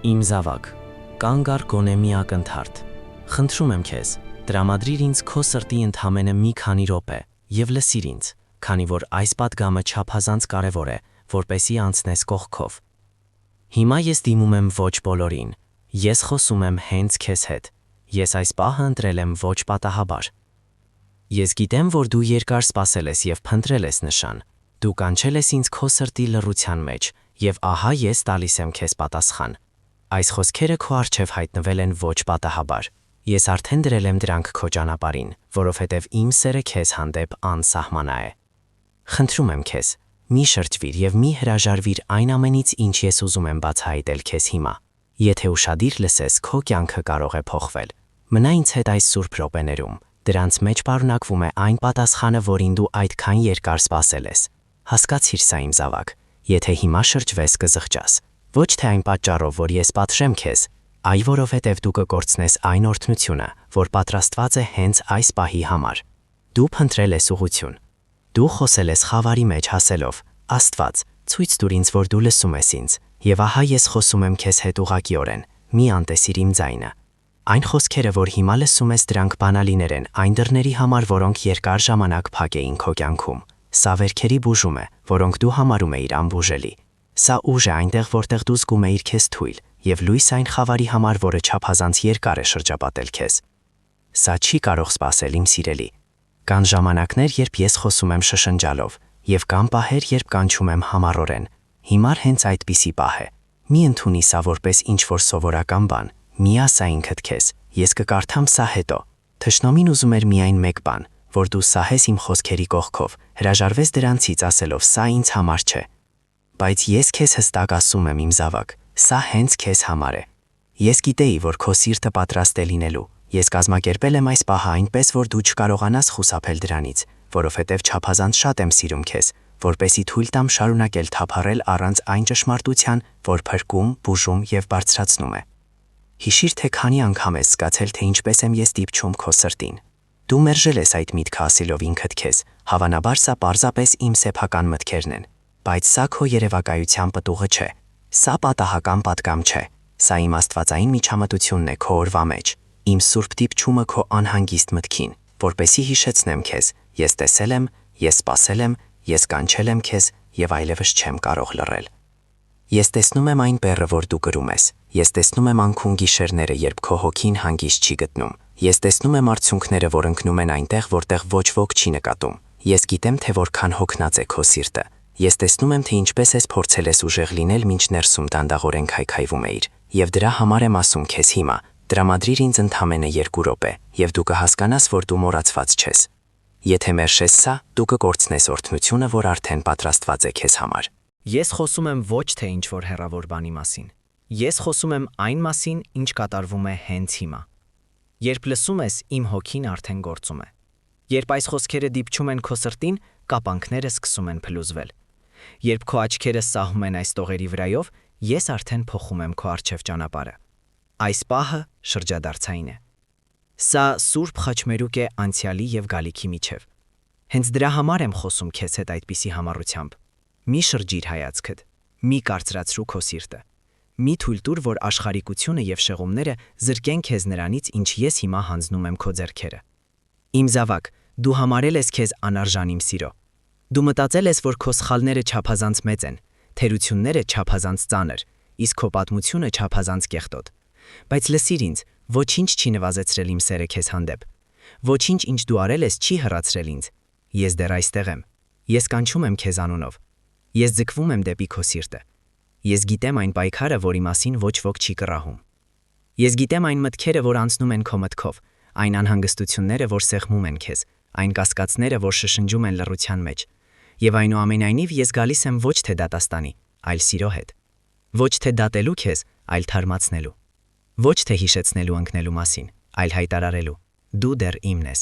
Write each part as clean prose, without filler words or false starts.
Իմ զավակ, կանգ առ գոնե մի ակնթարթ։ Խնդրում եմ քեզ, տրամադրիր ինձ քո սրտի ընդամենը մի քանի րոպե եւ լսիր ինձ, քանի որ այս պատգամը չափազանց կարեւոր է, որպեսզի անցնես կողքով։ Հիմա ես դիմում եմ ոչ բոլորին, ես խոսում եմ հենց քեզ հետ։ Ես այս պահը ընտրել եմ ոչ պատահաբար։ Ես գիտեմ, որ դու երկար սպասել ես եւ փնտրել ես նշան։ Դու կանչել ես ինձ քո սրտի լռության մեջ, եւ ահա ես տալիս եմ քեզ պատասխան։ Այս խոսքերը քո առջև հայտնվել են ոչ պատահաբար։ Ես արդեն դրել եմ դրանք քո ճանապարհին, որովհետև իմ սերը քեզ հանդեպ անսահմանա է։ Խնդրում եմ քեզ, մի շրջվիր եւ մի հրաժարվիր այն ամենից, ինչ ես ուզում եմ բացահայտել քեզ հիմա։ Եթե ուշադիր լսես, քո կյանքը կարող է փոխվել։ Մնա ինձ հետ այս սուրբ րոպեներում։ Դրանց մեջ պարունակվում է այն պատասխանը, որին դու այդքան երկար սպասել ես։ Հասկացիր սա, իմ զավակ։ Եթե հիմա շրջվես, կզղջաս։ Ոչ թե այն պատճառով, որ ես պատժեմ քեզ, այլ որովհետև դու կկորցնես այն օրհնությունը, որ պատրաստված է հենց այս պահի համար։ Դու փնտրել ես ուղղություն։ Դու խոսել ես խավարի մեջ հասելով. Աստված, ցույց տուր ինձ, որ դու լսում ես ինձ, եւ ահա ես խոսում եմ քեզ հետ ուղղակիորեն։ Մի անտեսիր իմ ձայնը։ Այն խոսքերը, որ հիմա լսում ես, դրանք բանալիներ են այն դռների համար, որոնք երկար ժամանակ փակ էին քո կյանքում։ Սա վերքերի բուժում է, որոնք դու համարում էիր անբուժելի։ Սա ուժ է այնտեղ, որտեղ դու զգում էիր քեզ թույլ, եւ լույս այն խավարի համար, որը չափազանց երկար է շրջապատել քեզ։ Սա չի կարող սпасել, իմ սիրելի։ Կան ժամանակներ, երբ ես խոսում եմ շշնջալով, եւ կան պահեր, երբ կանչում եմ համառորեն։ Հիմար հենց այդպիսի պահ է։ Մի ընդունի սա որպես ինչ-որ սովորական բան։ Մի ասա ինքդ քեզ. ես կկարդամ սա հետո։ Թշնամին ուզում էր միայն մեկ բան, որ դու սահես իմ խոսքերի կողքով, հրաժարվես դրանցից ասելով սա ինձ համար չէ։ Բայց ես քեզ հստակ ասում եմ, իմ զավակ, սա հենց քեզ համար է։ Ես գիտեի, որ քո սիրտը պատրաստ է լինելու։ Ես կազմակերպել եմ այս պահը այնպես, որ դու չկարողանաս խուսափել դրանից, որովհետև չափազանց շատ եմ սիրում քեզ, որպեսզի թույլ տամ շարունակել թափառել առանց այն ճշմարտության, որ փրկում, բուժում եւ բարձրացնում է։ Հիշիր, թե քանի անգամ ես զգացել, թե ինչպես եմ ես դիպչում քո սրտին։ Դու մերժել ես այդ միտքը ասելով ինքդ քեզ. հավանաբար սա պարզապես իմ սեփական մտքերն են։ Բայց սա քո երևակայության պտուղը չէ։ Սա պատահական պատգամ չէ։ Սա իմ աստվածային միջամտությունն է քո օրվա մեջ։ Իմ սուրբ դիպչումը քո անհանգիստ մտքին, որպեսզի հիշեցնեմ քեզ. ես տեսել եմ, ես սպասել եմ, ես կանչել եմ քեզ եւ այլևս չեմ կարող լռել։ Ես տեսնում եմ այն բեռը, որ դու կրում ես։ Ես տեսնում եմ անքուն գիշերները, երբ քո հոգին հանգիստ չի գտնում։ Ես տեսնում եմ արցունքները, որ ընկնում են այնտեղ, որտեղ ոչ ոք չի նկատում։ Ես գիտեմ, թե որքան հոգնած է քո սիրտը։ Ես տեսնում եմ, թե ինչպես ես փորձել ես ուժեղ լինել, մինչ ներսում դանդաղորեն քայքայվում էիր։ Եվ դրա համար եմ ասում քեզ հիմա. տրամադրիր ինձ ընդամենը 2 րոպե, եւ դու կհասկանաս, որ դու մոռացված չես։ Եթե մերժես սա, դու կկորցնես օրհնությունը, որ արդեն պատրաստված է քեզ համար։ Ես խոսում եմ ոչ թե ինչ-որ հեռավոր բանի մասին։ Ես խոսում եմ այն մասին, ինչ կատարվում է հենց հիմա։ Երբ լսում ես, իմ հոգին արդեն գործում է։ Երբ այս խոսքերը դիպչում են քո սրտին, կապանքները սկսում են փլուզվել։ Երբ քո աչքերը սահում են այս տողերի վրայով, ես արդեն փոխում եմ քո առջև ճանապարհը։ Այս պահը շրջադարձային է։ Սա սուրբ խաչմերուկ է անցյալի եւ գալիքի միջև։ Հենց դրա համար եմ խոսում քեզ հետ այդպիսի համառությամբ։ Մի շրջիր հայացքդ, մի կարծրացրու քո սիրտը։ Մի թույլ տուր, որ աշխարհիկությունը եւ շեղումները զրկեն քեզ նրանից, ինչ ես հիմա հանձնում եմ քո ձեռքերը։ Իմ զավակ, դու համարել ես քեզ անարժան իմ սիրո։ Դու մտածել ես, որ քո սխալները չափազանց մեծ են, թերությունները չափազանց ծանր, իսկ քո պատմությունը չափազանց կեղտոտ։ Բայց լսիր ինձ, ոչինչ չի նվազեցրել իմ սերը քեզ հանդեպ։ Ոչինչ, ինչ դու արել ես, չի հեռացրել ինձ։ Ես դեռ այստեղ եմ։ Ես կանչում եմ քեզ անունով։ Ես ձգվում եմ դեպի քո սիրտը։ Ես գիտեմ այն պայքարը, որի մասին ոչ ոք չի կռահում։ Ես գիտեմ այն մտքերը, որ անցնում են քո մտքով, այն անհանգստությունները, որ սեղմում են քեզ, այն կասկածները, որ շշնջում են լռության մեջ։ Եվ այնուամենայնիվ ես գալիս եմ ոչ թե դատաստանի, այլ սիրո հետ։ Ոչ թե դատելու քեզ, այլ թարմացնելու։ Ոչ թե հիշեցնելու ընկնելու մասին, այլ հայտարարելու. դու դեռ իմն ես։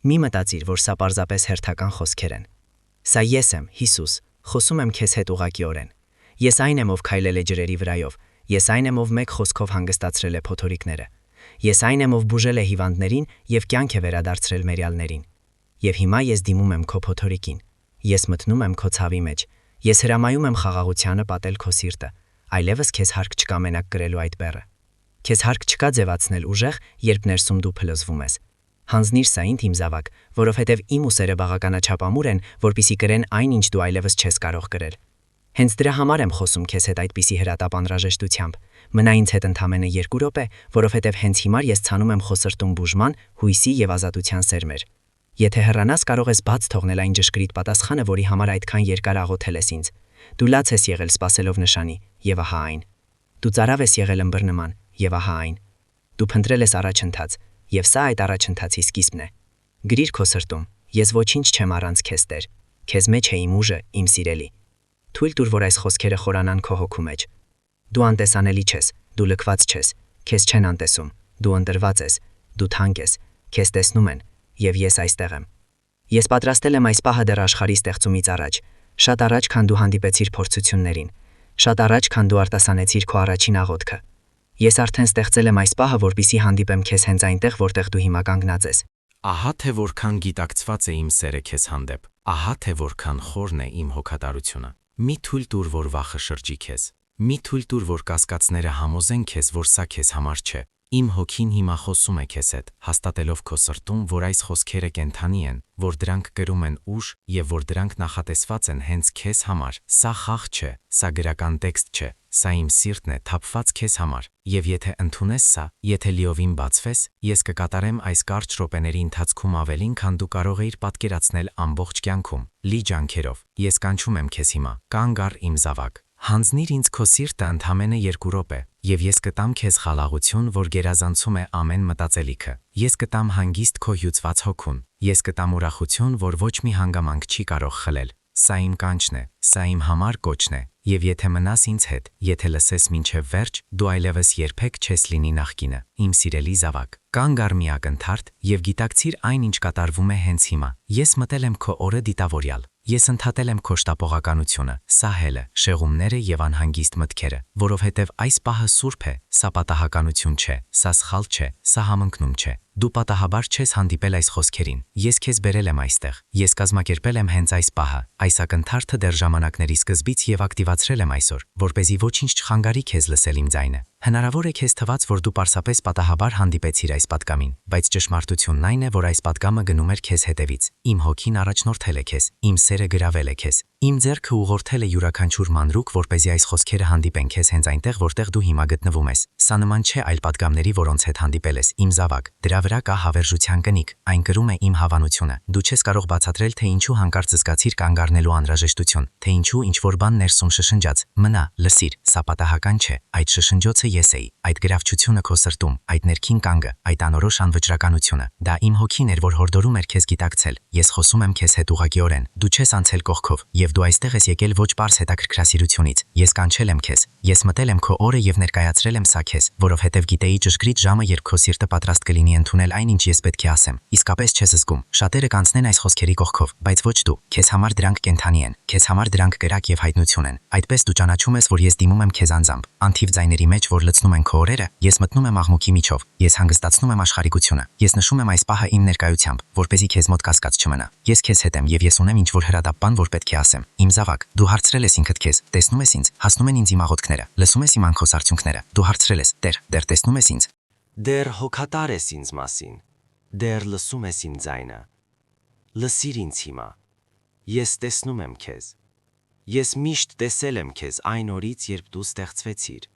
Մի մտածիր, որ սա պարզապես հերթական խոսքեր են։ Սա ես եմ, Հիսուս, խոսում եմ քեզ հետ ուղղակիորեն։ Ես այն եմ, ով քայլել է ջրերի վրայով։ Ես այն եմ, ով մեկ խոսքով հանգստացրել է փոթորիկները։ Ես այն եմ, ով բուժել է հիվանդներին եւ կյանք է վերադարձրել մերյալներին։ Եվ հիմա ես դիմում եմ քո փոթորիկին։ Ես մտնում եմ քո ցավի մեջ։ Ես հրամայում եմ խաղաղությանը պատել քո սիրտը։ այլևս քեզ հարկ չկա մենակ գրելու այդ բեռը։ Քեզ հարկ չկա ձևացնել ուժեղ, երբ ներսում դու փլզվում ես։ Հանձնիր սա ինձ իմ զավակ, որովհետև իմ ուսերը բավականաչափ ամուր են, որպեսզի կրեն այն, ինչ դու այլևս չես կարող կրել։ Հենց դրա համար եմ խոսում քեզ հետ այդպիսի հրատապ անհրաժեշտությամբ։ Մնա ինձ հետ ընդամենը 2 րոպե, որովհետև հենց հիմա ես ցանում եմ խոսրտում բուժման, հույսի եւ ազատության սերմեր։ Եթե հեռանաս, կարող ես բաց թողնել այն ճշգրիտ պատասխանը, որի համար այդքան երկար աղոթել ես ինձ։ Դու լաց ես եղել սпасելով նշանի, եւ ահա այն։ Դու ծարավ ես եղել ըմբռնման, եւ ահա այն։ Դու փնտրել ես առաջընթաց, եւ սա այդ առաջընթացի սկիզբն է։ Գրիր քո սրտում. ես ոչինչ չեմ առանց քեզ Տեր։ Քեզ մեջ է իմ ուժը, իմ սիրելի։ Թույլ տուր, որ այս խոսքերը խորանան քո հոգու մեջ։ Դու անտեսանելի չես, դու լքված չես, քեզ չեն անտեսում, դու ընտրված ես, դու թանկ ես, քեզ տեսնում են, եւ ես այստեղ եմ։ Ես պատրաստել եմ այս պահը դեռ աշխարհի ստեղծումից առաջ, շատ առաջ, քան դու հանդիպեցիր փորձություններին, շատ առաջ, քան դու արտասանեցիր քո առաջին աղոթքը։ Ես արդեն ստեղծել եմ այս պահը, որպեսզի հանդիպեմ քեզ հենց այնտեղ, որտեղ դու հիմա կանգնած ես։ Ահա թե որքան գիտակցված է իմ սերը քեզ հանդեպ, ահա թե որքան խորն է իմ հոգատարությունը։ Մի թույլ տուր, որ վախը շրջի քեզ։ Մի թույլ տուր, որ կասկածները համոզեն քեզ, որ սա քեզ համար չէ։ Իմ հոգին հիմա խոսում է քեզ հետ, հաստատելով քո սրտում, որ այս խոսքերը կենդանի են, որ դրանք կրում են ուժ եւ որ դրանք նախատեսված են հենց քեզ համար։ Սա խաղ չէ, սա գրական տեքստ չէ, սա իմ սիրտն է թափված քեզ համար։ Եվ եթե ընդունես սա, եթե լիովին բացվես, ես կկատարեմ այս կարճ րոպեների ընթացքում ավելին, քան դու կարող էիր պատկերացնել ամբողջ կյանքում, լի ջանքերով։ Ես կանչում եմ քեզ հիմա, կանգ առ իմ զավակ։ Հանձնիր ինձ քո սիրտը ընդամենը 2 րոպե, եւ ես կտամ քեզ խաղաղություն, որ գերազանցում է ամեն մտածելիքը։ Ես կտամ հանգիստ քո հյուծված հոգուն։ Ես կտամ ուրախություն, որ ոչ մի հանգամանք չի կարող խլել։ Սա իմ կանչն է, սա իմ համար կոչն է, եւ եթե մնաս ինձ հետ, եթե լսես մինչև վերջ, դու այլևս երբեք չես լինի նախկինը, իմ սիրելի զավակ։ Կանգ առ մի ակնթարթ եւ գիտակցիր այն, ինչ կատարվում է հենց հիմա։ Ես մտել եմ քո օրը դիտավորյալ։ Ես ընդհատել եմ քո շտապողականությունը, սահելը, շեղումները եւ անհանգիստ մտքերը, որովհետեւ այս պահը սուրբ է, սա պատահականություն չէ, սա սխալ չէ, սա համընկնում չէ։ Դու պատահաբար չես հանդիպել այս խոսքերին։ Ես քեզ բերել եմ այստեղ։ Ես կազմակերպել եմ հենց այս պահը, այս ակնթարթը դեռ ժամանակների սկզբից եւ ակտիվացրել եմ այսօր, որպեսզի ոչինչ չխանգարի քեզ լսել իմ ձայնը։ Հնարավոր է քեզ թվաց, որ դու պարզապես պատահաբար հանդիպեցիր այս պատգամին, բայց ճշմարտությունն այն է, որ այս պատգամը գնում էր քեզ հետևից։ Իմ հոգին առաջնորդել է քեզ, իմ սերը գրավել է քեզ։ Իմ ձեռքը ուղղորդել է յուրաքանչյուր մանրուք, որպեսզի այս խոսքերը հանդիպեն քեզ հենց այնտեղ, որտեղ դու հիմա գտնվում ես։ Սա նման չէ այլ պատգամների, որոնց հետ հանդիպել ես, իմ զավակ։ Դրա վրա կա հավերժության կնիկ, այն կրում է իմ հավանությունը։ Դու չես կարող բացատրել, թե ինչու հանկարծ զգացիր կանգ առնելու անհրաժեշտություն, թե ինչու ինչ-որ բան ներսում շշնջաց։ Մնա, լսիր, սա պատահական չէ, այդ շշնջոցը ես էի, այդ գրավչությունը քո սրտում, այդ ներքին կանգը, այդ անորոշ անվճռականությունը։ Դա իմ հոգին էր, որ հորդորում էր քեզ գիտակցել։ Ես խոսում եմ քեզ հետ ուղղակիորեն։ Դու չես անցել կողքով, եւ դու այստեղ ես եկել ոչ պարզ հետաքրքրասիրությունից։ Ես կանչել եմ քեզ։ Ես մտել եմ քո օրը եւ ներկայացրել եմ սա քեզ, որովհետեւ գիտեի ճշգրիտ ժամը, երբ քո սիրտը պատրաստ կլինի ընդունել այն, ինչ ես պետք է ասեմ։ Իսկապես չես զգում։ Շատերը կանցնեն այս խոսքերի կողքով, բայց ոչ դու։ Քեզ համար դրանք կենդանի են։ Քեզ համար դրանք կրակ եւ հայտնություն են։ Այդպես դու ճանաչում ես, որ ես դիմում եմ քեզ անձամբ։ Անթիվ ձայների մեջ, որ լցնում են քո օրերը, ես մտնում եմ աղմուկի միջով։ Ես հանգստացնում եմ աշխարհիկությունը։ Ես նշում եմ այս պահը իմ ներկայությամբ, որպեսզի քեզ մոտ կասկած չմնա։ Ես քեզ հետ եմ եւ ես ունեմ ինչ-որ հրադապ բան, որ պետք է ասեմ։ Իմ զավակ, դու հարցրել ես ինքդ քեզ, տեսնում ես ինձ, հասնում են ինձ իմ աղոթքները, լսում ես իմ անքոս արդյունքները։ Դու հարցրել ես. Տեր, տեսնում ես ինձ։ Դեռ հոգատար ես ինձ մասին։ Դեռ լսում ես իմ ձայնը։ Լսիր ինձ հիմա։ Ես տեսնում եմ քեզ։ Ես միշտ տեսել եմ քեզ այն օրից, երբ դու ստեղծվեցիր։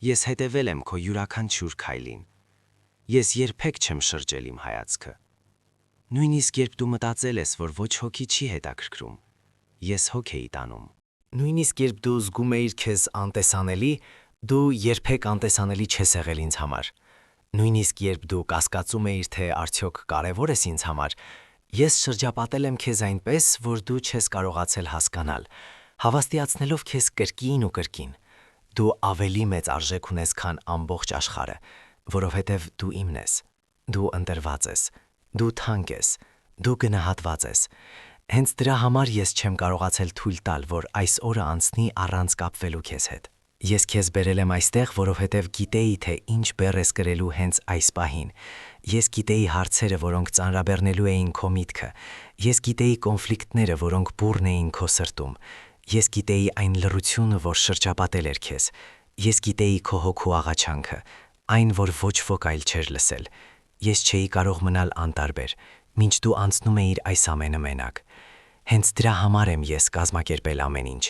Ես հետևել եմ քո յուրաքանչյուր քայլին։ Ես երբեք չեմ շրջել իմ հայացքը։ Նույնիսկ երբ դու մտածել ես, որ ոչ հոգի չի հետաքրքրում, ես հոգ էի տանում։ Նույնիսկ երբ դու զգում էիր քեզ անտեսանելի, դու երբեք անտեսանելի չես եղել ինձ համար։ Նույնիսկ երբ դու կասկածում էիր, թե արդյոք կարևոր ես ինձ համար, ես շրջապատել եմ քեզ այնպես, որ դու չես կարողացել հասկանալ, հավաստիացնելով քեզ կրկին ու կրկին։ Դու ավելի մեծ արժեք ունես, քան ամբողջ աշխարհը, որովհետև դու իմն ես։ Դու ընտրված ես։ Դու թանկ ես։ Դու գնահատված ես։ Հենց դրա համար ես չեմ կարողացել թույլ տալ, որ այս օրը անցնի առանց կապվելու քեզ հետ։ Ես քեզ բերել եմ այստեղ, որովհետև գիտեի, թե ինչ բեռ ես կրելու հենց այս պահին։ Ես գիտեի հարցերը, որոնք ծանրաբեռնելու էին քո միտքը։ Ես գիտեի կոնֆլիկտները, որոնք բուռն էին քո սրտում։ Ես գիտեի այն լռությունը, որ շրջապատել էր քեզ։ Ես գիտեի քո հոգու աղաչանքը, այն, որ ոչ ոք այլ չէր լսել։ Ես չէի կարող մնալ անտարբեր, մինչ դու անցնում էիր այս ամենը մենակ։ Հենց դրա համար եմ ես կազմակերպել ամեն ինչ։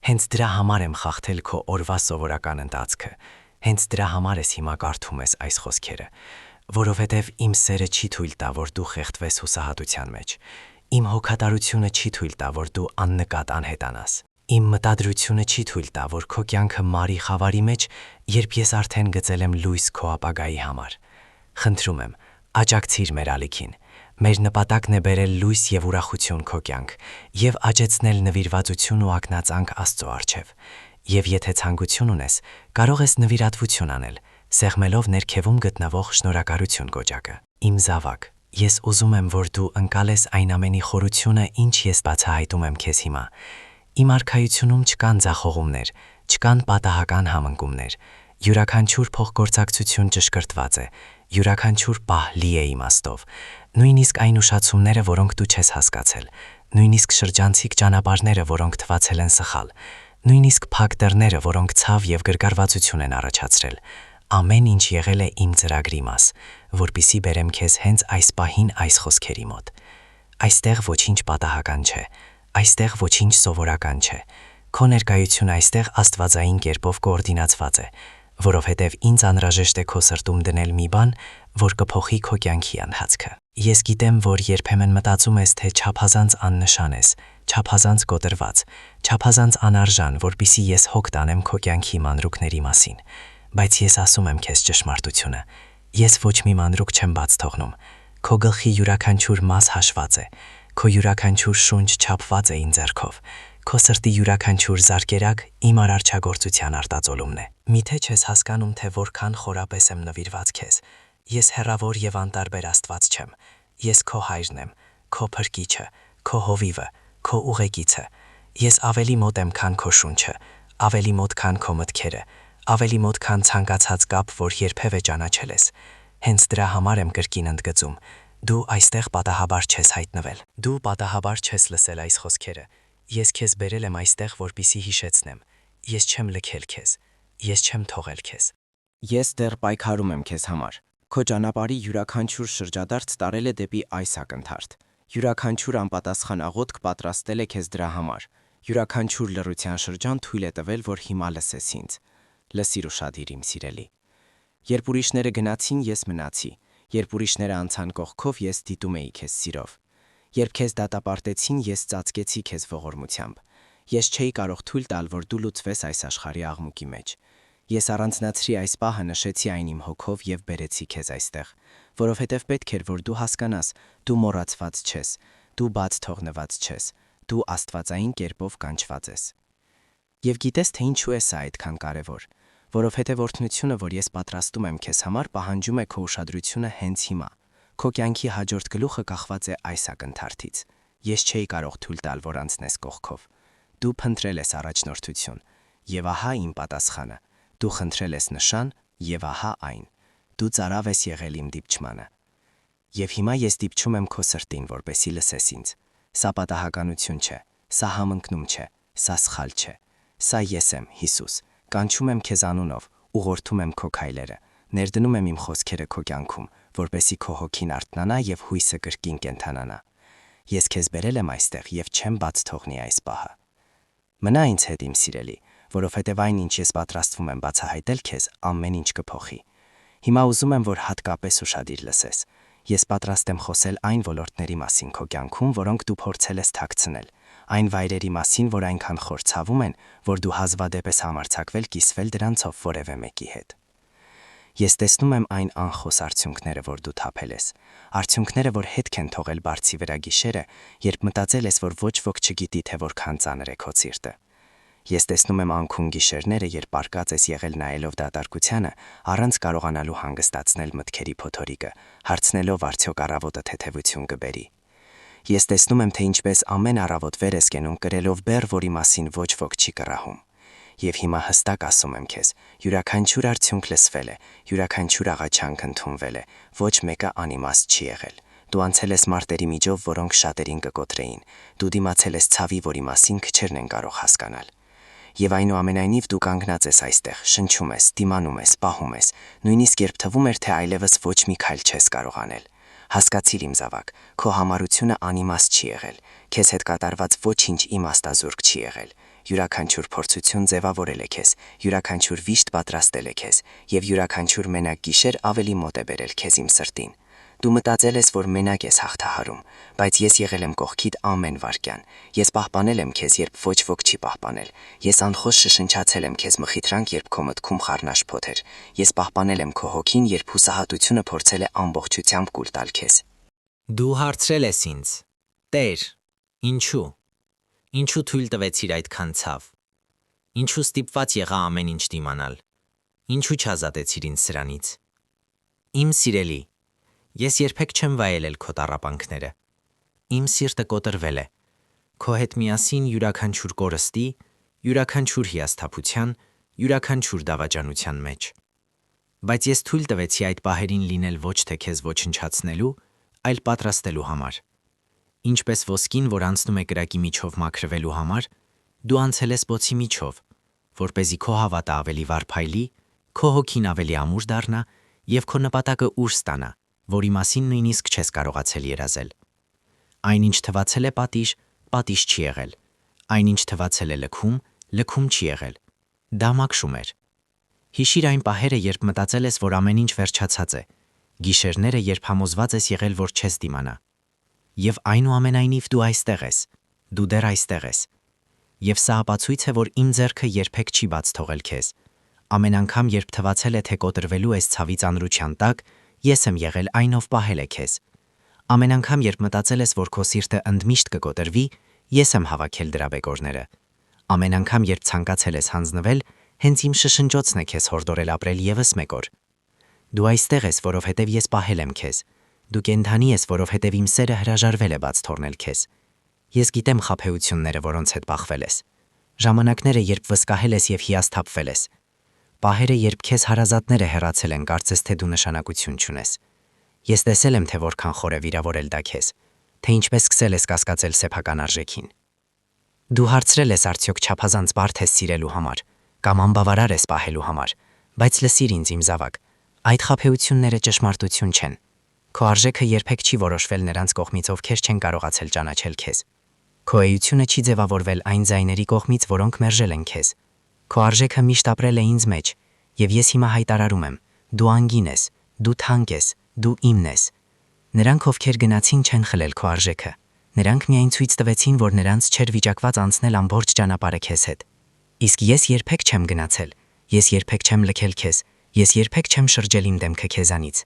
Հենց դրա համար եմ խախտել քո օրվա սովորական ընթացքը։ Հենց դրա համար ես հիմա կարդում ես այս խոսքերը, որովհետև իմ սերը չի թույլ տա, որ դու խեղդվես հուսահատության մեջ։ Իմ հոգատարությունը չի թույլ տա, որ դու աննկատ անհետանաս։ Իմ մտադրությունը չի թույլ տա, որ քո կյանքը մարի խավարի մեջ, երբ ես արդեն գծել եմ լույս քո ապագայի համար։ Խնդրում եմ, աջակցիր մեր ալիքին։ Մեր նպատակն է բերել լույս եւ ուրախություն քո կյանք եւ աճեցնել նվիրվածություն ու ակնածանք Աստծո առջև։ Եվ եթե ցանկություն ունես, կարող ես նվիրատվություն անել, սեղմելով ներքևում գտնվող շնորհակալություն կոճակը։ Իմ զավակ, ես ուզում եմ, որ դու ընկալես այն ամենի խորությունը, ինչ ես բացահայտում եմ քեզ հիմա։ Իմ արքայությունում չկան ձախողումներ, չկան պատահական համընկումներ։ Յուրաքանչյուր փոխգործակցություն ճշգրտված է, յուրաքանչյուր պահ լի է իմաստով։ Նույնիսկ այն ուշացումները, որոնք դու չես հասկացել, նույնիսկ շրջանցիկ ճանապարհները, որոնք թվացել են սխալ, նույնիսկ փակ դռները, որոնք ցավ եւ գրգռվածություն են առաջացրել, ամեն ինչ եղել է իմ ծրագրի մաս, որպիսի բերեմ քեզ հենց այս պահին այս խոսքերի մոտ։ Այստեղ ոչինչ պատահական չէ, այստեղ ոչինչ սովորական չէ։ Քո ներկայությունը այստեղ աստվածային կերպով կոորդինացված է, որովհետև ինձ անհրաժեշտ է քո սրտում դնել մի բան, որ կփոխի քո կյանքի ընթացքը։ Ես գիտեմ, որ երբեմն մտածում ես, թե չափազանց աննշան ես, չափազանց կոտրված, չափազանց անարժան, որպիսի ես հոգ տանեմ քո կյանքի մանրուքների մասին, բայց ես ասում եմ քեզ ճշմարտությունը։ Ես ոչ մի մանրուք չեմ բաց թողնում։ Քո գլխի յուրաքանչյուր մաս հաշված է, քո յուրաքանչյուր շունչ չափված է ինձ ձեռքով։ Քո սրտի յուրաքանչյուր զարկերակ իմ արարչագործության արտածոլումն է։ Միթե չես հասկանում, թե որքան խորապես եմ նվիրված քեզ։ Ես հեռավոր եւ անտարբեր Աստված չեմ։ Ես քո հայրն եմ, քո փրկիչը, քո հովիվը, քո ուղեկիցը։ Ես ավելի մոտ եմ, քան քո շունչը, ավելի մոտ, քան քո մտքերը, ավելի մոտ, քան ցանկացած կապ, որ երբևէ ճանաչել ես։ Հենց դրա համար եմ կրկին ընդգծում. դու այստեղ պատահաբար չես հայտնվել։ Դու պատահաբար չես լսել այս խոսքերը։ Ես քեզ բերել եմ այստեղ, որպիսի հիշեցնեմ։ Ես չեմ լքել քեզ։ Ես չեմ թողել քեզ։ Ես դեռ պայքարում եմ քեզ համար։ Քո ճանապարհի յուրաքանչյուր շրջադարձ տարել է դեպի այս ակնթարթ։ Յուրաքանչյուր անպատասխան աղոթք պատրաստել է քեզ դրա համար։ Յուրաքանչյուր լռության շրջան թույլ է տվել, որ հիմա լսես ինձ։ Լսիր ուշադիր, իմ սիրելի։ Երբ ուրիշները գնացին, ես մնացի։ Երբ ուրիշները անցան կողքով, ես դիտում էի քեզ սիրով։ Երբ քեզ դատապարտեցին, ես ծածկեցի քեզ ողորմությամբ։ Ես չէի կարող թույլ տալ, որ դու լուծվես այս աշխարհի աղմուկի մեջ։ Ես առանձնացրի այս պահը, նշեցի այն իմ հոգով եւ բերեցի քեզ այստեղ, որովհետեւ պետք էր, որ դու հասկանաս, դու մոռացված չես, դու բաց թողնված չես, դու աստվածային կերպով կանչված ես։ Եվ գիտես, թե ինչու է սա այդքան կարևոր, որովհետեւ օրհնությունը, որ ես պատրաստում եմ քեզ համար, պահանջում է քո ուշադրությունը հենց հիմա։ Քո կյանքի հաջորդ գլուխը կախված է այս ակնթարթից։ Ես չէի կարող թույլ տալ, որ անցնես կողքով։ Դու փնտրել ես առաջնորդություն, եւ ահա իմ պատասխանը։ Դու խնդրել ես նշան, եւ ահա այն։ Դու ծարավ ես եղել իմ դիպչմանը։ Եվ հիմա ես դիպչում եմ քո սրտին, որպեսի լսես ինձ։ Սա պատահականություն չէ, սա համընկնում չէ, սա սխալ չէ։ Սա ես եմ, Հիսուս, կանչում եմ քեզ անունով, ուղղորդում եմ քո քայլերը, ներդնում եմ իմ խոսքերը քո կյանքում, որպեսի քո հոգին արթնանա եւ հույսը կրկին կենթանանա։ Ես քեզ բերել եմ այստեղ եւ չեմ բաց թողնի այս պահը։ Մնա ինձ հետ, իմ սիրելի, որովհետև այն, ինչ ես պատրաստվում եմ բացահայտել քեզ, ամեն ինչ կփոխի։ Հիմա ուզում եմ, որ հատկապես ուշադիր լսես։ Ես պատրաստ եմ խոսել այն ոլորտների մասին քո կյանքում, որոնք դու փորձել ես թաքցնել, այն վայրերի մասին, որ այնքան խորցավում են, որ դու հազվադեպ ես համարձակվել կիսվել դրանցով որևէ մեկի հետ։ Ես տեսնում եմ այն անխոս արդյունքները, որ դու թափել ես, արդյունքները, որ հետք են թողել բարձի վրա գիշերը, երբ մտածել ես, որ ոչ ոք չգիտի, թե որքան ծանր է քո սիրտը։ Ես տեսնում եմ անքուն գիշերները, երբ պարկած ես եղել նայելով դատարկությանը, առանց կարողանալու հանգստացնել մտքերի փոթորիկը, հարցնելով արդյոք առավոտը թեթևություն կբերի։ Ես տեսնում եմ, թե ինչպես ամեն առավոտ վեր ես կենում կրելով բեռ, որի մասին ոչ ոք չի կռահում։ Եվ հիմա հստակ ասում եմ քեզ, յուրաքանչյուր արդյունք լսվել է, յուրաքանչյուր աղաչանք ընդունվել է, ոչ մեկը անիմաստ չի եղել։ Դու անցել ես մարտերի միջով, որոնք շատերին կկոտրեին։ Դու դիմացել ես ցավի, որի մասին քչերն են կարող հասկանալ։ Եվ այնուամենայնիվ դու կանգնած ես այստեղ, շնչում ես, դիմանում ես, պահում ես, նույնիսկ երբ թվում էր, թե այլևս ոչ մի քայլ չես կարող անել։ Հասկացիր իմ զավակ, քո համառությունը անիմաստ չի եղել, քեզ հետ կատարված ոչինչ իմաստազուրկ չի եղել։ Յուրաքանչյուր փորձություն ձևավորել է քեզ, յուրաքանչյուր վիշտ պատրաստել է քեզ, եւ յուրաքանչյուր մենակ գիշեր ավելի մոտ է բերել քեզ իմ սրտին։ Դու մտածել ես, որ մենակ ես հաղթահարում, բայց ես եղել եմ կողքիդ ամեն վայրկյան։ Ես պահպանել եմ քեզ, երբ ոչ ոք չի պահպանել։ Ես անխոս շշնչացել եմ քեզ մխիթրանք, երբ քո մտքում խառնաշփոթ էր։ Ես պահպանել եմ քո հոգին, երբ հուսահատությունը փորձել է ամբողջությամբ կուլ տալ քեզ։ Դու հարցրել ես ինձ. Տեր, ինչու։ Ինչու թույլ տվեցիր այդքան ցավ։ Ինչու ստիպված եղա ամեն ինչ դիմանալ։ Ինչու չազատեցիր ինձ սրանից։ Իմ սիրելի, ես երբեք չեմ վայելել քո տառապանքները։ Իմ սիրտը կոտրվել է։ Քո հետ միասին յուրաքանչյուր կորստի, յուրաքանչյուր հիասթափության, յուրաքանչյուր դավաճանության մեջ։ Բայց ես թույլ տվեցի այդ պահերին լինել ոչ թե քեզ ոչնչացնելու, այլ պատրաստելու համար։ Ինչպես ոսկին, որ անցնում է կրակի միջով մաքրվելու համար, դու անցել ես բոցի միջով, որպեսզի քո հավատը ավելի վարփայլի, քո հոգին ավելի ամուր դառնա եւ քո նպատակը ուր ստանա, որի մասին նույնիսկ չես կարողացել երազել։ Այնինչ թվացել է պատիժ, պատիժ չի եղել։ Այնինչ թվացել է լքում, լքում չի եղել։ Դա մաքրում էր։ Հիշիր այն պահերը, երբ մտածել ես, որ ամեն ինչ վերջացած է, գիշերները, երբ համոզված ես եղել, որ չես դիմանա։ Եվ այնուամենայնիվ դու այստեղ ես, դու դեռ այստեղ ես։ Եվ սա ապացույց է, որ իմ ձեռքը երբեք չի բաց թողել քեզ։ Ամեն անգամ, երբ թվացել է, թե կոտրվելու ես ցավի ծանրության տակ, ես եմ եղել այն, ով պահել է քեզ։ Ամեն անգամ, երբ մտածել ես, որ քո սիրտը ընդմիշտ կկոտրվի, ես եմ հավաքել դրա բեկորները։ Ամեն անգամ, երբ ցանկացել ես հանձնվել, հենց իմ շշնջոցն է քեզ հորդորել ապրել եւս մեկ օր։ Դու այստեղ ես, որովհետև ես պահել եմ քեզ։ Դու կենդանի ես, որովհետև իմ սերը հրաժարվել է բաց թողնել քեզ։ Ես գիտեմ խաբեությունները, որոնց հետ բախվել ես։ Ժամանակները, երբ վսկահել ես եւ հիասթափվել ես։ Պահերը, երբ քեզ հարազատները հեռացել են, կարծես թե դու նշանակություն չունես։ Ես տեսել եմ, թե որքան խոր է վիրավորել դա քեզ, թե ինչպես սկսել ես կասկածել սեփական արժեքին։ Դու հարցրել ես արդյոք չափազանց բարդ ես սիրելու համար, կամ անբավարար ես պահելու համար, բայց լսիր ինձ իմ զավակ, այդ խաբեությունները ճշմարտություն չեն։ Քո արժեքը երբեք չի որոշվել նրանց կողմից, ովքեր չեն կարողացել ճանաչել քեզ։ Քո էությունը չի ձևավորվել այն ձայների կողմից, որոնք մերժել են քեզ։ Քո արժեքը միշտ ապրել է ինձ մեջ, եւ ես հիմա հայտարարում եմ. դու անգին ես, դու թանկ ես, դու իմն ես։ Նրանք, ովքեր գնացին, չեն խլել քո արժեքը։ Նրանք միայն ցույց տվեցին, որ նրանց չէր վիճակված անցնել ամբողջ ճանապարհը քեզ հետ։ Իսկ ես երբեք չեմ գնացել, ես երբեք չեմ լքել քեզ, ես երբեք չեմ շրջել իմ դեմքը քեզանից։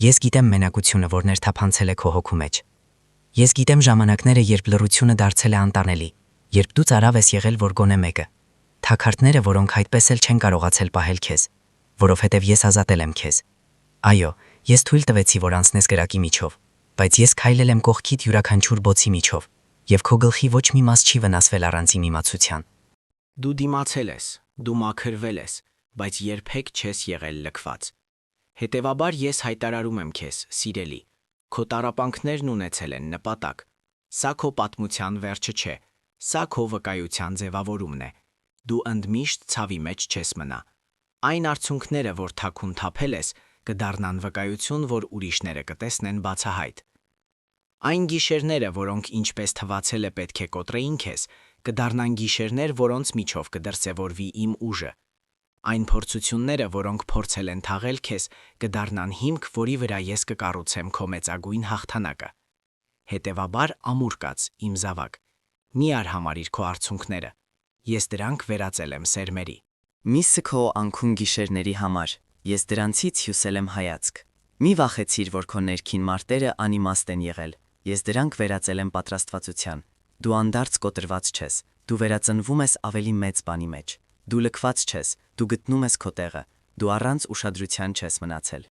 Ես գիտեմ մենակությունը, որ ներթափանցել է քո հոգու մեջ։ Ես գիտեմ ժամանակները, երբ լռությունը դարձել է անտանելի, երբ դու ծարավ ես եղել, որ գոնե մեկը։ Թակարդները, որոնք այդպես էլ չեն կարողացել պահել քեզ, որովհետև ես ազատել եմ քեզ։ Այո, ես թույլ տվեցի, որ անցնես կրակի միջով, բայց ես քայլել եմ կողքիդ յուրաքանչյուր բոցի միջով, եւ քո գլխի ոչ մի մաս չի վնասվել առանց իմ իմացության։ Դու դիմացել ես, դու մաքրվել ես, բայց երբեք չես եղել լքված։ Հետևաբար ես հայտարարում եմ քեզ, սիրելի, քո տառապանքներն ունեցել են նպատակ։ Սա քո պատմության վերջը չէ, սա քո վկայության ձևավորումն է։ Դու ընդմիշտ ցավի մեջ չես մնա։ Այն արցունքները, որ թաքուն թափել ես, կդառնան վկայություն, որ ուրիշները կտեսնեն բացահայտ։ Այն գիշերները, որոնք ինչպես թվացել է պետք է կոտրեին քեզ, կդառնան գիշերներ, որոնց միջով կդրսևորվի իմ ուժը։ Այն փորձությունները, որոնք փորձել են թաղել քեզ, կդառնան հիմք, որի վրա ես կկառուցեմ քո մեծագույն հաղթանակը։ Հետևաբար ամուր կաց, իմ զավակ։ Մի արհամարիր քո արցունքները։ Ես դրանք վերածել եմ սերմերի։ Մի սքո անքուն գիշերների համար, ես դրանցից հյուսել եմ հայացք։ Մի վախեցիր, որ քո ներքին մարտերը անիմաստ են եղել, ես դրանք վերածել եմ պատրաստվածության։ Դու անդարձ կոտրված չես, դու վերածնվում ես ավելի մեծ բանի մեջ։ Դու լքված չես, դու գտնում ես քո տեղը, դու առանց ուշադրության չես մնացել։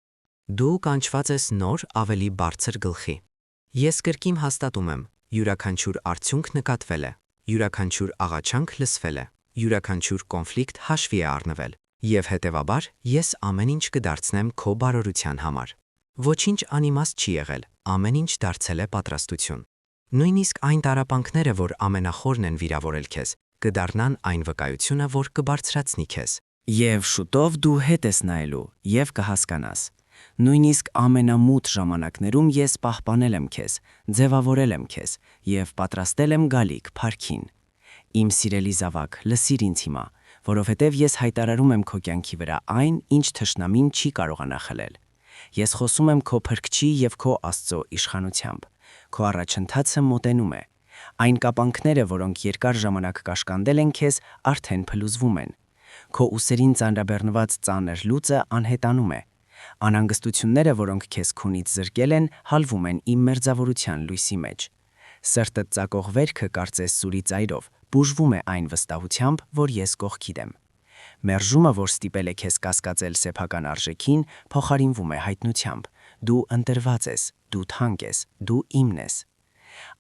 Դու կանչված ես նոր, ավելի բարձր գլխի։ Ես կրկին հաստատում եմ, յուրաքանչյուր արդյունք նկատվել է, յուրաքանչյուր աղաչանք լսվել է, յուրաքանչյուր կոնֆլիկտ հաշվի է առնվել, եւ հետեւաբար ես ամեն ինչ կդարձնեմ քո բարօրության համար։ Ոչինչ անիմաստ չի եղել, ամեն ինչ դարձել է պատրաստություն։ Նույնիսկ այն տառապանքները, որ ամենախորն են վիրավորել քեզ, կդառնան այն վկայությունը, որ կբարձրացնի քեզ։ Եվ շուտով դու հետ ես նայելու եւ կհասկանաս։ Նույնիսկ ամենամութ ժամանակներում ես պահպանել եմ քեզ, ձևավորել եմ քեզ եւ պատրաստել եմ գալիք փառքին։ Իմ սիրելի զավակ, լսիր ինձ հիմա, որովհետեւ ես հայտարարում եմ քո կյանքի վրա այն, ինչ թշնամին չի կարողանա խլել։ Ես խոսում եմ քո Փրկչի եւ քո Աստծո իշխանությամբ։ Քո առաջընթացը մոտենում է։ Այն կապանքները, որոնք երկար ժամանակ կաշկանդել են քեզ, արդեն փլուզվում են։ Քո ուսերին ծանրաբեռնված ծանր լուծը անհետանում է։ Անհանգստությունները, որոնք քեզ քունից զրկել են, հալվում են իմ մերձավորության լույսի մեջ։ Սրտդ ծակող վերքը կարծես սուրի ծայրով, բուժվում է այն վստահությամբ, որ ես կողքիդ եմ։ Մերժումը, որ ստիպել է քեզ կասկածել սեփական արժեքին, փոխարինվում է հայտնությամբ։ Դու ընտրված ես, դու թանկ ես, դու իմն ես։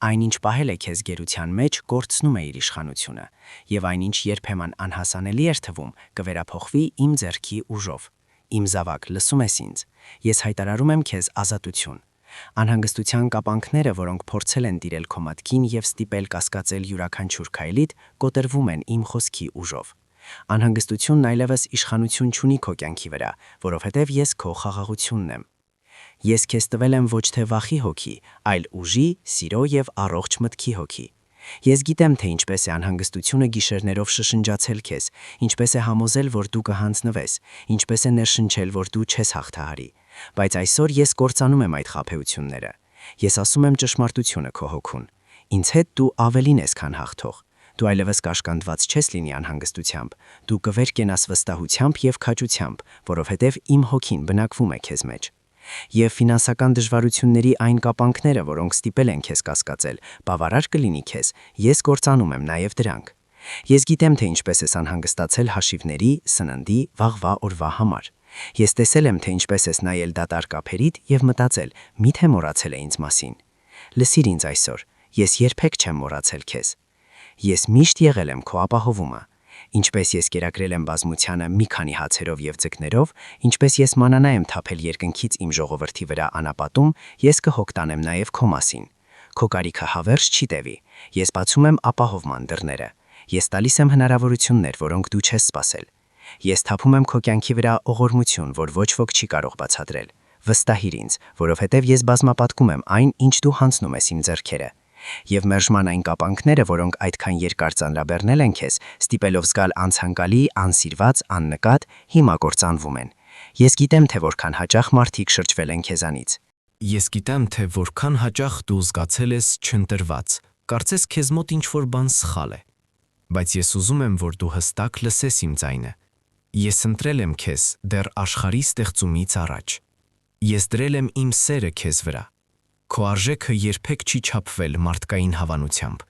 Այնինչ պահել է քեզ գերության մեջ, կորցնում է իր իշխանությունը, եւ այնինչ երբեմն անհասանելի էր թվում, կվերափոխվի իմ ձեռքի ուժով։ Իմ զավակ, լսում ես ինձ։ Ես հայտարարում եմ քեզ ազատություն։ Անհանգստության կապանքները, որոնք փորձել են տիրել քո մտքին եւ ստիպել կասկածել յուրաքանչյուր քայլիդ, կոտրվում են իմ խոսքի ուժով։ Անհանգստությունն այլևս իշխանություն չունի քո կյանքի վրա, որովհետև ես քո խաղաղությունն եմ։ Ես քեզ տվել եմ ոչ թե վախի հոգի, այլ ուժի, սիրո եւ առողջ մտքի հոգի։ Ես գիտեմ, թե ինչպես է անհանգստությունը գիշերներով շշնջացել քեզ, ինչպես է համոզել, որ դու կհանձնվես, ինչպես է ներշնչել, որ դու չես հաղթահարի։ Բայց այսօր ես կործանում եմ այդ խաբեությունները։ Ես ասում եմ ճշմարտությունը քո հոգուն։ Ինձ հետ դու ավելին ես, քան հաղթող։ Դու այլևս կաշկանդված չես լինի անհանգստությամբ, դու կվեր կենաս վստահությամբ եւ քաջությամբ, որովհետեւ իմ հոգին բնակվում է քեզ մեջ։ Եվ ֆինանսական դժվարությունների այն կապանքները, որոնք ստիպել են քեզ կասկածել, բավարար կլինի քեզ, ես կործանում եմ նաեւ դրանք։ Ես գիտեմ, թե ինչպես ես անհանգստացել հաշիվների, սննդի, վաղվա օրվա համար։ Ես տեսել եմ, թե ինչպես ես նայել դատարկ ափերիդ եւ մտածել, միթե մոռացել է ինձ մասին։ Լսիր ինձ այսօր, ես երբեք չեմ մոռացել քեզ։ Ես միշտ եղել եմ քո ապահովումը։ Ինչպես ես կերակրել եմ բազմությանը մի քանի հացերով եւ ձկներով, ինչպես ես մանանա եմ թափել երկնքից իմ ժողովրդի վրա անապատում, ես կհոգտանեմ նաեւ քո մասին։ Քո կարիքը հավերժ չի տևի։ Ես բացում եմ ապահովման դռները։ Ես տալիս եմ հնարավորություններ, որոնք դու չես սպասել։ Ես թափում եմ քո կյանքի վրա ողորմություն, որ ոչ ոք չի կարող բացատրել։ Վստահիր ինձ, որովհետև ես բազմապատկում եմ այն, ինչ դու հանձնում ես իմ ձեռքերը։ Եվ մերժման այն կապանքները, որոնք այդքան երկար ծանրաբեռնել են քեզ, ստիպելով զգալ անցանկալի, անսիրված, աննկատ, հիմա կործանվում են։ Ես գիտեմ, թե որքան հաճախ մարդիկ շրջվել են քեզանից։ Ես գիտեմ, թե որքան հաճախ դու զգացել ես չընտրված, կարծես քեզ մոտ ինչ-որ բան սխալ է։ Բայց ես ուզում եմ, որ դու հստակ լսես իմ ձայնը։ Ես ընտրել եմ քեզ դեռ աշխարհի ստեղծումից առաջ։ Ես դրել եմ իմ սերը քեզ վրա։ Քո արժեքը երբեք չի չափվել մարդկային հավանությամբ։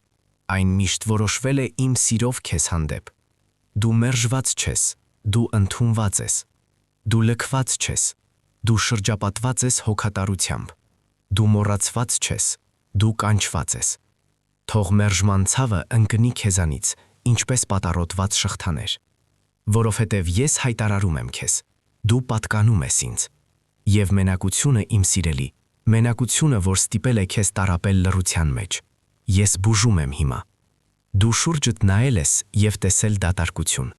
Այն միշտ որոշվել է իմ սիրով քեզ հանդեպ։ Դու մերժված չես, դու ընդունված ես։ Դու լքված չես, դու շրջապատված ես հոգատարությամբ։ Դու մոռացված չես, դու կանչված ես։ Թող մերժման ցավը ընկնի քեզանից, ինչպես պատառոտված շղթաներ։ Որովհետև ես հայտարարում եմ քեզ, դու պատկանում ես ինձ։ Եվ մենակությունը, իմ սիրելի, մենակությունը, որ ստիպել է քեզ տառապել լռության մեջ, ես բուժում եմ հիմա։ Դու շուրջդ նայել ես եւ տեսել դատարկություն։